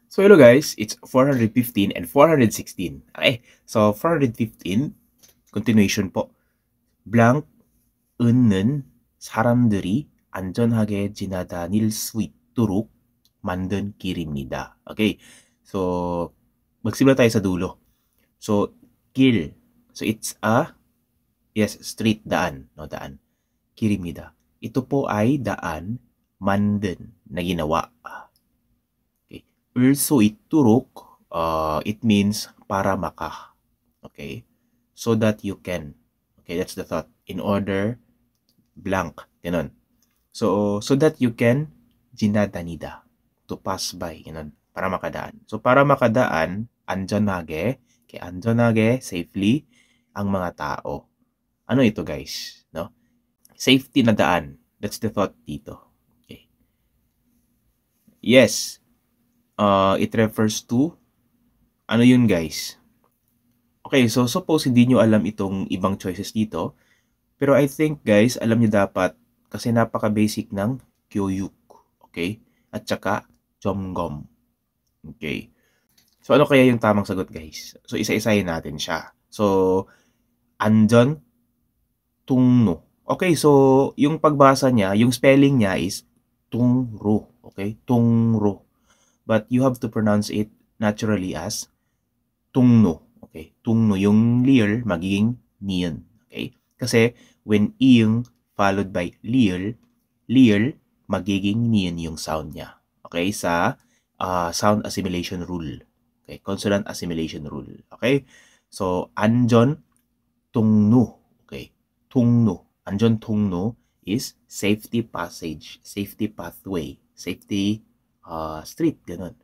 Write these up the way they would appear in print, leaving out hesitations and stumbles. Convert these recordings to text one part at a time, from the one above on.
So hello guys, it's 415 and 416. Okay, so 415, continuation po. Blank 은는 사람들이 안전하게 지나다닐 수 있도록 만든 길입니다. Okay, so magsimula tayo sa dulo. So, 길. So, it's a, yes, street, daan. No, daan. 길입니다. Ito po ay daan, 만든, na ginawa. Okay. 을 수 있도록, it means para maka. Okay. So that you can. Okay, that's the thought. In order, blank. Ganun. So that you can jinadanida. To pass by. Ganun. Para makadaan. So, para makadaan, 안전하게, okay, 안전하게, safely, ang mga tao. Ano ito, guys? No? Safety na daan. That's the thought dito. Okay. Yes. It refers to, ano yun, guys? Okay, so suppose hindi nyo alam itong ibang choices dito. Pero I think, guys, alam nyo dapat kasi napaka-basic ng 교육. Okay? At saka, 점검. Okay. So, ano kaya yung tamang sagot, guys? So, isa-isahin natin siya. So, 안전, 통로. Okay, so, yung pagbasa niya, yung spelling niya is 통로. Okay? 통로. But you have to pronounce it naturally as 통로. Okay? 통로. Yung lier, magiging niyan. Okay? Kasi, when iyong followed by lier, magiging niyan yung sound niya. Okay? Sa sound assimilation rule. Okay? Consonant assimilation rule. Okay? So, 안전 통로. Okay? 통로. 안전 통로 is safety passage, safety pathway, safety street, ganun.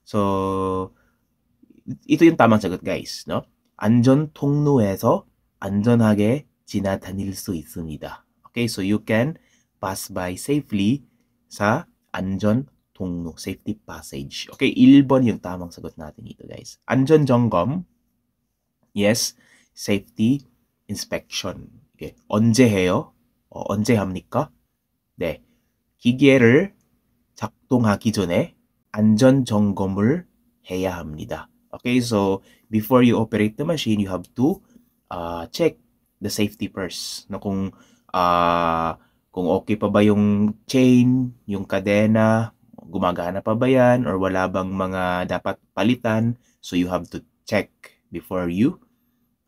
So, ito yung tamang sagot, guys, no? 안전 통로에서 안전하게 지나다닐 수 있습니다. Okay, so you can pass by safely sa 안전 통로, safety passage. Okay, 1번 yung tamang sagot natin dito, guys. 안전 점검, yes, safety inspection. Okay, 언제 해요? 언제 합니까? 네, 기계를 작동하기 전에 안전 점검을 해야 합니다. Okay, so before you operate the machine, you have to check the safety first. No, kung okay pa ba yung chain, yung kadena, gumagana pa ba yan, or wala bang mga dapat palitan. So you have to check before you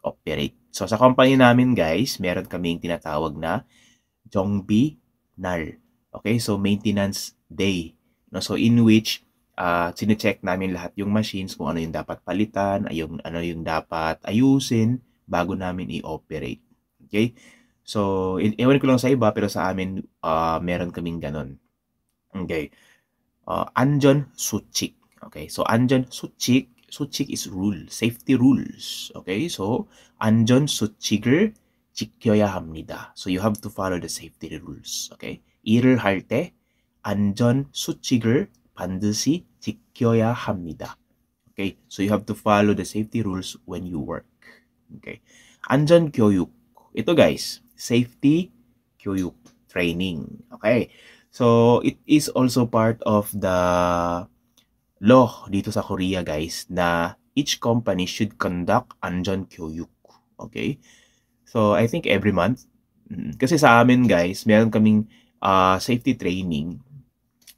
operate. So sa company namin, guys, meron kaming tinatawag na 정비 날. Okay, so maintenance day. No, so in which sine-check namin lahat yung machines kung ano yung dapat palitan, ano yung dapat ayusin bago namin i-operate. Okay? So, ewan ko lang sa iba, pero sa amin, meron kaming ganon. Okay. 안전 수칙. Okay, so 안전 수칙. 수칙 is rule, safety rules. Okay, so 안전 수칙을 지켜야 합니다. So you have to follow the safety rules. Okay, 일을 할 때 안전 수칙을 반드시 지켜야 합니다. Okay, so you have to follow the safety rules when you work. Okay, 안전 교육. Ito, guys, safety 교육 training. Okay, so it is also part of the law dito sa Korea, guys, na each company should conduct 안전 교육. Okay, so I think every month. Kasi sa amin, guys, meron kaming safety training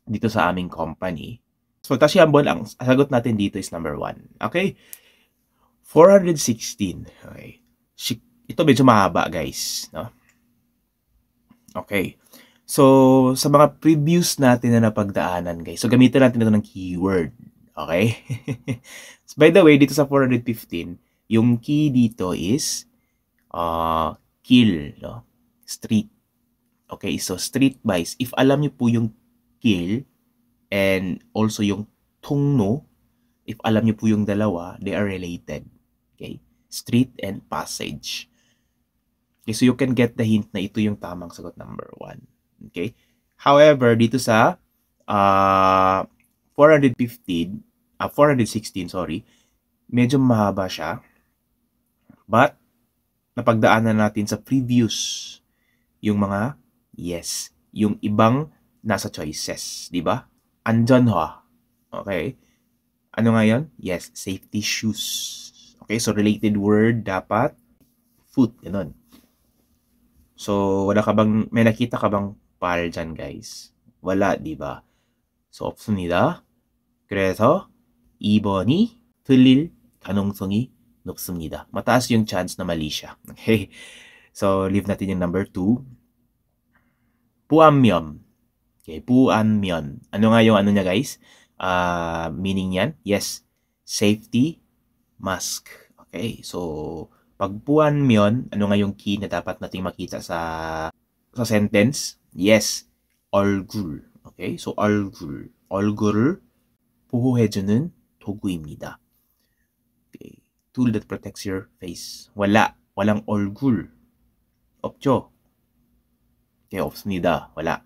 dito sa aming company. So, Tashyambon, ang sagot natin dito is number 1. Okay? 416. Okay. Ito medyo mahaba, guys. No? Okay. So, sa mga previous natin na napagdaanan, guys, so gamitin natin ito ng keyword. Okay? So, by the way, dito sa 415, yung key dito is kill, no? Street. Okay, so street buys. If alam niyo po yung kill and also yung 통로, if alam niyo po yung dalawa, they are related. Okay, street and passage. Okay, so you can get the hint na ito yung tamang sagot number 1. Okay, however, dito sa 416, sorry, medyo mahaba siya. But, napagdaanan natin sa previous yung mga yes, yung ibang nasa choices, di ba? 안전화. Okay? Ano nga yun? Yes, safety shoes. Okay, so related word dapat foot, ganun. So, may nakita ka bang pal dyan, guys? Wala, di ba? So, 없습니다. 그래서 2번이 틀릴 가능성이 높습니다. Mataas yung chance na mali siya. Okay? So, leave natin yung number 2. 부안면. Okay, 부안면. Ano nga yung ano niya, guys? Meaning yan? Yes, safety mask. Okay, so pag 부안면, ano nga yung key na dapat nating makita sa sentence? Yes, 얼굴. Okay, so 얼굴. 얼굴을 보호해주는 도구입니다. Okay, tool that protects your face. walang 얼굴. 없죠? Okay, 없습니다. wala.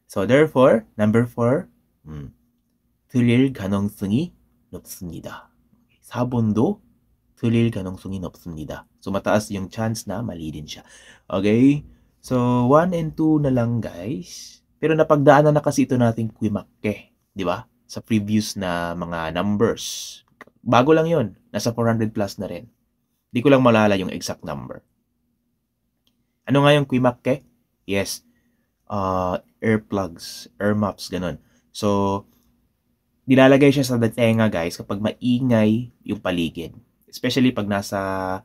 So therefore, number 4, 틀릴 가능성이 높습니다. 4번도 틀릴 가능성이 높습니다. So mataas yung chance na mali din siya. Okay? So 1 and 2 na lang, guys. Pero napagdaanan na kasi ito nating kuimakke, di ba? Sa previous na mga numbers. Bago lang yon, nasa 400 plus na rin. Di ko lang malala yung exact number. Ano nga yung kuimakke? Yes, earplugs, earmuffs, ganun. So, nilalagay siya sa tenga, guys, kapag maingay yung paligid. Especially pag nasa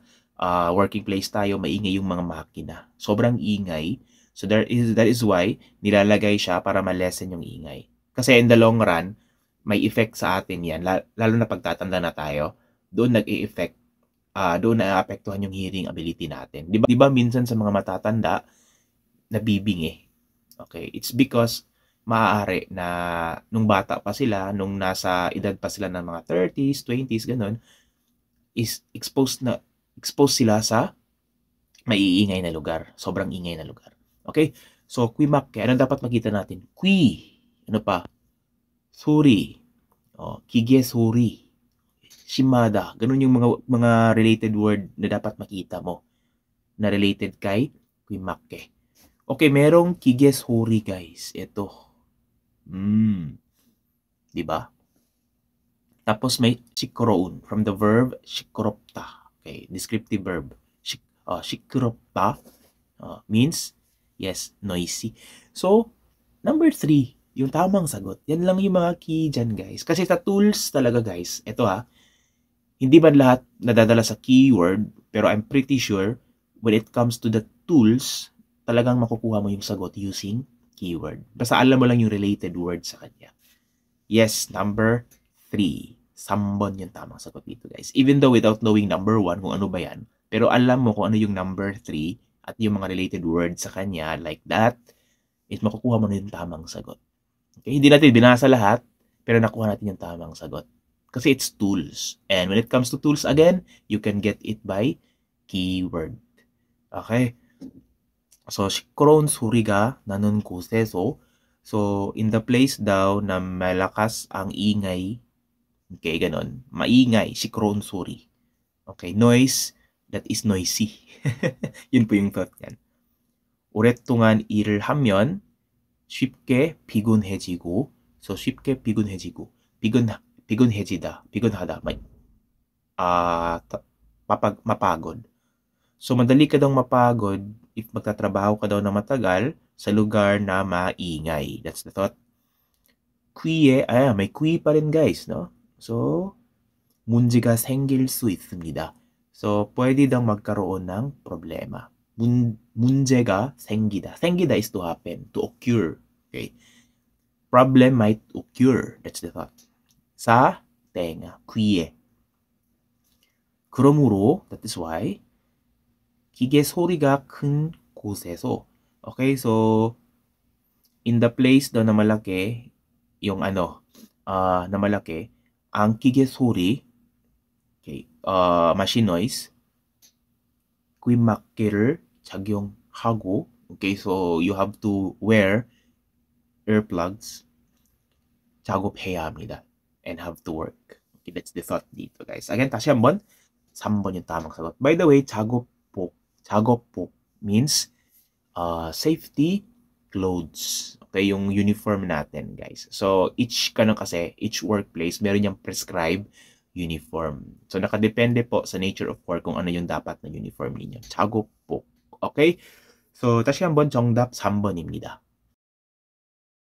working place tayo, maingay yung mga makina. Sobrang ingay. So, that is why nilalagay siya para ma-lessen yung ingay. Kasi in the long run, may effect sa atin yan. Lalo na pagtatanda na tayo, doon nag-i-effect, doon na-apektuhan yung hearing ability natin. Di ba minsan sa mga matatanda, nabibingi? Okay, it's because maaari na nung bata pa sila, nung nasa edad pa sila ng mga 30s, 20s, ganun, is exposed sila sa maiingay na lugar. Sobrang ingay na lugar. Okay? So, kuimakke. Ano dapat makita natin? Kui. Ano pa? Suri. Kige suri. Shimada. Ganun yung mga related word na dapat makita mo na related kay kuimakke. Okay, merong kige suri, guys. Ito. Diba? Tapos may 시끄러운 from the verb 시끄럽다. Okay, descriptive verb. 시끄럽다 means yes, noisy. So, number 3, yung tamang sagot. Yan lang yung mga key dyan, guys. Kasi sa tools talaga, guys, ito hindi man lahat nadadala sa keyword, pero I'm pretty sure when it comes to the tools, talagang makukuha mo yung sagot using keyword. Basta alam mo lang yung related word sa kanya. Yes, number 3. 3번 yung tamang sagot dito, guys. Even though without knowing number 1 kung ano ba yan, pero alam mo kung ano yung number 3 at yung mga related words sa kanya like that, is makukuha mo na yung tamang sagot. Okay? Hindi natin binasa lahat, pero nakuha natin yung tamang sagot. Kasi it's tools. And when it comes to tools, again, you can get it by keyword. Okay? So, 시끄러운 소리가 나는 곳에서, so, in the place daw na malakas ang ingay, okay, ganon, maingay, 시끄러운 소리. Okay, noise that is noisy. Yun po yung thought yan. 오랫동안 일을 하면 쉽게 피곤해지고, so 쉽게 피곤해지고, 피곤하다, mapagod. So madali ka daw mapagod if magtatrabaho ka daw na matagal sa lugar na maingay. That's the thought. may qui pa rin, guys, no? So, 문제가 생길 수 있습니다. So, pwede daw magkaroon ng problema. 문제가 생기다. 생기다 is to happen, to occur. Okay? Problem might occur. That's the thought. Sa tenga, 귀에. 그러므로, that is why, 기계 소리가 큰 곳에서. Okay, so, in the place daw na malaki, yung na malaki, ang 기계 소리, okay, machine noise, 귀막개를 착용하고, okay, so you have to wear earplugs, 작업해야 합니다, and have to work. Okay, that's the thought dito, guys. Again, 다시 한번, 3번 yung tamang sagot. By the way, 작업복 means safety clothes. Okay, yung uniform natin, guys. So, each workplace, meron yung prescribed uniform. So, nakadepende po sa nature of work kung ano yung dapat na uniform ninyo. 작업복. Okay? So, 다시 한번 정답 3번입니다.